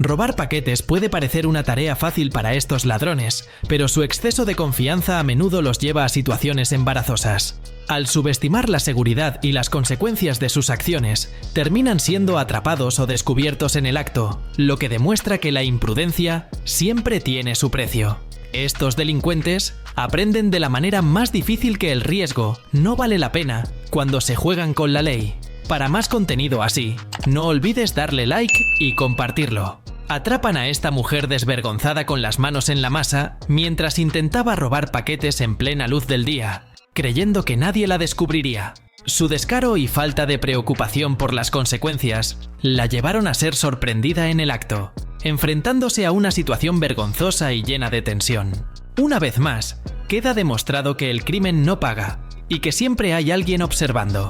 Robar paquetes puede parecer una tarea fácil para estos ladrones, pero su exceso de confianza a menudo los lleva a situaciones embarazosas. Al subestimar la seguridad y las consecuencias de sus acciones, terminan siendo atrapados o descubiertos en el acto, lo que demuestra que la imprudencia siempre tiene su precio. Estos delincuentes aprenden de la manera más difícil que el riesgo no vale la pena cuando se juegan con la ley. Para más contenido así, no olvides darle like y compartirlo. Atrapan a esta mujer desvergonzada con las manos en la masa mientras intentaba robar paquetes en plena luz del día, creyendo que nadie la descubriría. Su descaro y falta de preocupación por las consecuencias la llevaron a ser sorprendida en el acto, enfrentándose a una situación vergonzosa y llena de tensión. Una vez más, queda demostrado que el crimen no paga y que siempre hay alguien observando.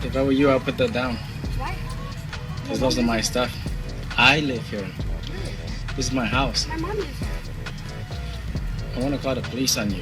If I were you, I'll put that down. Because those are my stuff. I live here. This is my house. My mom lives here. I want to call the police on you.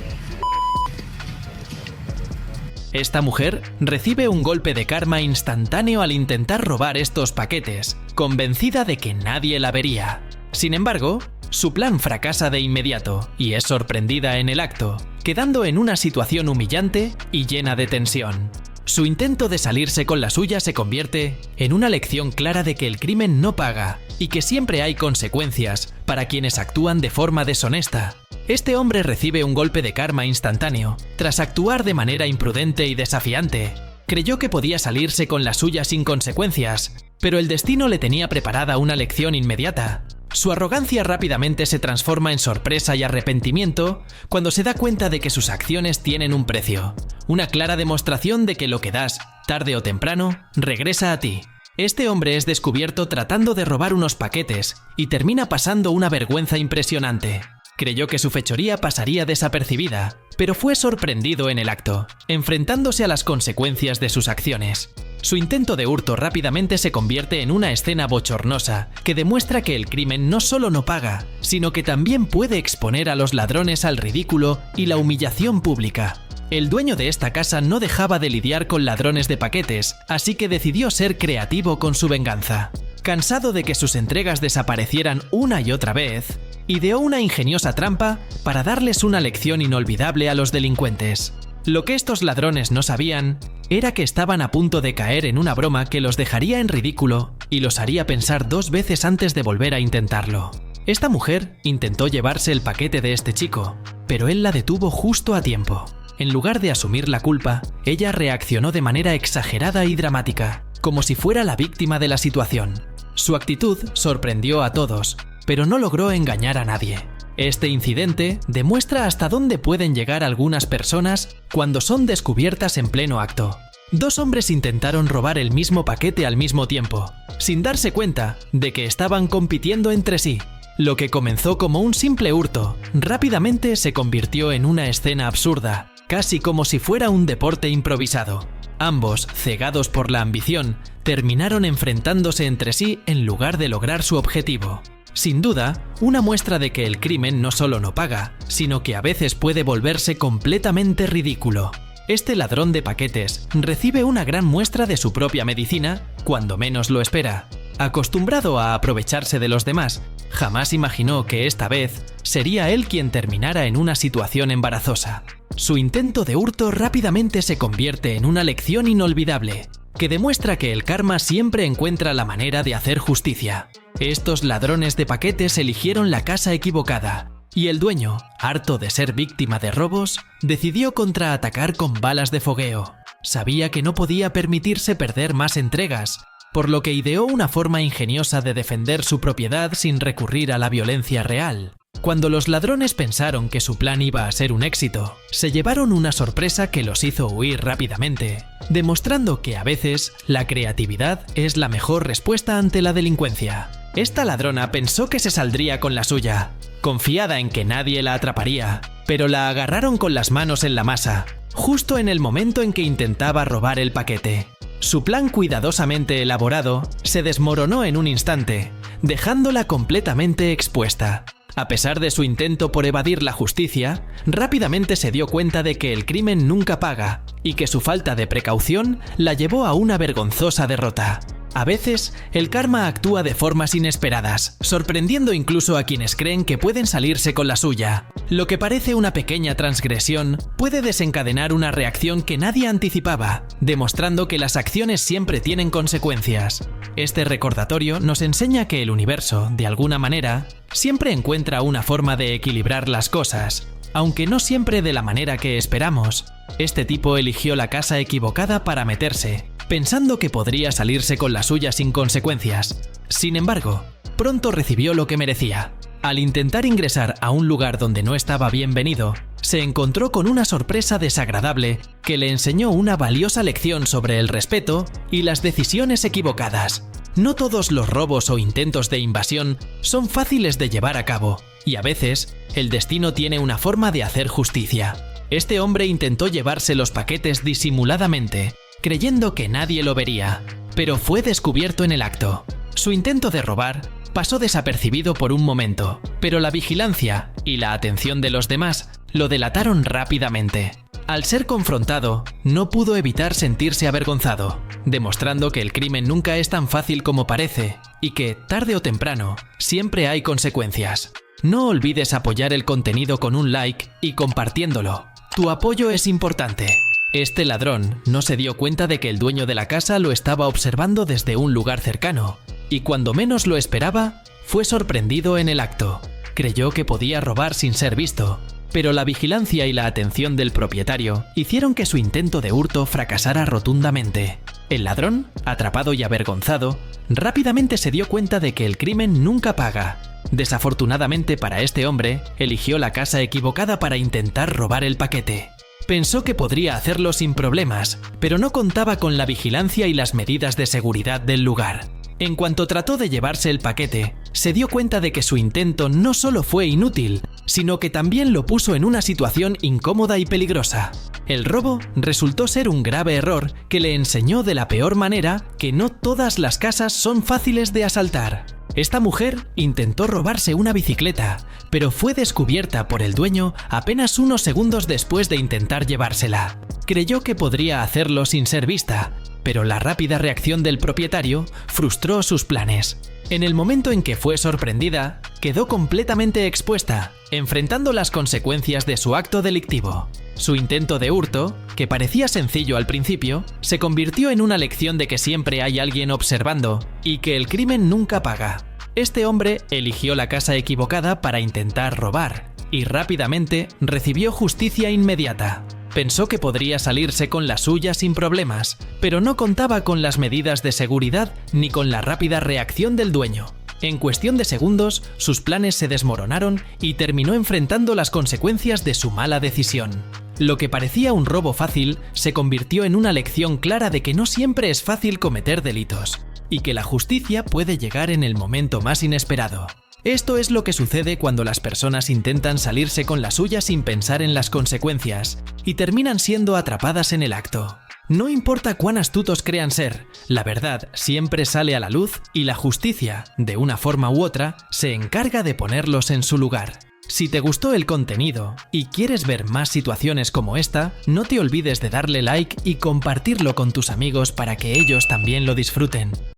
Esta mujer recibe un golpe de karma instantáneo al intentar robar estos paquetes, convencida de que nadie la vería. Sin embargo, su plan fracasa de inmediato y es sorprendida en el acto, quedando en una situación humillante y llena de tensión. Su intento de salirse con la suya se convierte en una lección clara de que el crimen no paga y que siempre hay consecuencias para quienes actúan de forma deshonesta. Este hombre recibe un golpe de karma instantáneo tras actuar de manera imprudente y desafiante. Creyó que podía salirse con la suya sin consecuencias, pero el destino le tenía preparada una lección inmediata. Su arrogancia rápidamente se transforma en sorpresa y arrepentimiento cuando se da cuenta de que sus acciones tienen un precio. Una clara demostración de que lo que das, tarde o temprano, regresa a ti. Este hombre es descubierto tratando de robar unos paquetes y termina pasando una vergüenza impresionante. Creyó que su fechoría pasaría desapercibida, pero fue sorprendido en el acto, enfrentándose a las consecuencias de sus acciones. Su intento de hurto rápidamente se convierte en una escena bochornosa que demuestra que el crimen no solo no paga, sino que también puede exponer a los ladrones al ridículo y la humillación pública. El dueño de esta casa no dejaba de lidiar con ladrones de paquetes, así que decidió ser creativo con su venganza. Cansado de que sus entregas desaparecieran una y otra vez, ideó una ingeniosa trampa para darles una lección inolvidable a los delincuentes. Lo que estos ladrones no sabían era que estaban a punto de caer en una broma que los dejaría en ridículo y los haría pensar 2 veces antes de volver a intentarlo. Esta mujer intentó llevarse el paquete de este chico, pero él la detuvo justo a tiempo. En lugar de asumir la culpa, ella reaccionó de manera exagerada y dramática, como si fuera la víctima de la situación. Su actitud sorprendió a todos, pero no logró engañar a nadie. Este incidente demuestra hasta dónde pueden llegar algunas personas cuando son descubiertas en pleno acto. 2 hombres intentaron robar el mismo paquete al mismo tiempo, sin darse cuenta de que estaban compitiendo entre sí. Lo que comenzó como un simple hurto, rápidamente se convirtió en una escena absurda, casi como si fuera un deporte improvisado. Ambos, cegados por la ambición, terminaron enfrentándose entre sí en lugar de lograr su objetivo. Sin duda, una muestra de que el crimen no solo no paga, sino que a veces puede volverse completamente ridículo. Este ladrón de paquetes recibe una gran muestra de su propia medicina cuando menos lo espera. Acostumbrado a aprovecharse de los demás, jamás imaginó que esta vez sería él quien terminara en una situación embarazosa. Su intento de hurto rápidamente se convierte en una lección inolvidable, que demuestra que el karma siempre encuentra la manera de hacer justicia. Estos ladrones de paquetes eligieron la casa equivocada, y el dueño, harto de ser víctima de robos, decidió contraatacar con balas de fogueo. Sabía que no podía permitirse perder más entregas, por lo que ideó una forma ingeniosa de defender su propiedad sin recurrir a la violencia real. Cuando los ladrones pensaron que su plan iba a ser un éxito, se llevaron una sorpresa que los hizo huir rápidamente, demostrando que a veces la creatividad es la mejor respuesta ante la delincuencia. Esta ladrona pensó que se saldría con la suya, confiada en que nadie la atraparía, pero la agarraron con las manos en la masa, justo en el momento en que intentaba robar el paquete. Su plan cuidadosamente elaborado se desmoronó en un instante, dejándola completamente expuesta. A pesar de su intento por evadir la justicia, rápidamente se dio cuenta de que el crimen nunca paga y que su falta de precaución la llevó a una vergonzosa derrota. A veces, el karma actúa de formas inesperadas, sorprendiendo incluso a quienes creen que pueden salirse con la suya. Lo que parece una pequeña transgresión puede desencadenar una reacción que nadie anticipaba, demostrando que las acciones siempre tienen consecuencias. Este recordatorio nos enseña que el universo, de alguna manera, siempre encuentra una forma de equilibrar las cosas, aunque no siempre de la manera que esperamos. Este tipo eligió la casa equivocada para meterse, pensando que podría salirse con la suya sin consecuencias. Sin embargo, pronto recibió lo que merecía. Al intentar ingresar a un lugar donde no estaba bienvenido, se encontró con una sorpresa desagradable que le enseñó una valiosa lección sobre el respeto y las decisiones equivocadas. No todos los robos o intentos de invasión son fáciles de llevar a cabo, y a veces el destino tiene una forma de hacer justicia. Este hombre intentó llevarse los paquetes disimuladamente, creyendo que nadie lo vería, pero fue descubierto en el acto. Su intento de robar pasó desapercibido por un momento, pero la vigilancia y la atención de los demás lo delataron rápidamente. Al ser confrontado, no pudo evitar sentirse avergonzado, demostrando que el crimen nunca es tan fácil como parece y que, tarde o temprano, siempre hay consecuencias. No olvides apoyar el contenido con un like y compartiéndolo. Tu apoyo es importante. Este ladrón no se dio cuenta de que el dueño de la casa lo estaba observando desde un lugar cercano, y cuando menos lo esperaba, fue sorprendido en el acto. Creyó que podía robar sin ser visto, pero la vigilancia y la atención del propietario hicieron que su intento de hurto fracasara rotundamente. El ladrón, atrapado y avergonzado, rápidamente se dio cuenta de que el crimen nunca paga. Desafortunadamente para este hombre, eligió la casa equivocada para intentar robar el paquete. Pensó que podría hacerlo sin problemas, pero no contaba con la vigilancia y las medidas de seguridad del lugar. En cuanto trató de llevarse el paquete, se dio cuenta de que su intento no solo fue inútil, sino que también lo puso en una situación incómoda y peligrosa. El robo resultó ser un grave error que le enseñó de la peor manera que no todas las casas son fáciles de asaltar. Esta mujer intentó robarse una bicicleta, pero fue descubierta por el dueño apenas unos segundos después de intentar llevársela. Creyó que podría hacerlo sin ser vista, pero la rápida reacción del propietario frustró sus planes. En el momento en que fue sorprendida, quedó completamente expuesta, enfrentando las consecuencias de su acto delictivo. Su intento de hurto, que parecía sencillo al principio, se convirtió en una lección de que siempre hay alguien observando y que el crimen nunca paga. Este hombre eligió la casa equivocada para intentar robar y rápidamente recibió justicia inmediata. Pensó que podría salirse con la suya sin problemas, pero no contaba con las medidas de seguridad ni con la rápida reacción del dueño. En cuestión de segundos, sus planes se desmoronaron y terminó enfrentando las consecuencias de su mala decisión. Lo que parecía un robo fácil se convirtió en una lección clara de que no siempre es fácil cometer delitos, y que la justicia puede llegar en el momento más inesperado. Esto es lo que sucede cuando las personas intentan salirse con la suya sin pensar en las consecuencias, y terminan siendo atrapadas en el acto. No importa cuán astutos crean ser, la verdad siempre sale a la luz y la justicia, de una forma u otra, se encarga de ponerlos en su lugar. Si te gustó el contenido y quieres ver más situaciones como esta, no te olvides de darle like y compartirlo con tus amigos para que ellos también lo disfruten.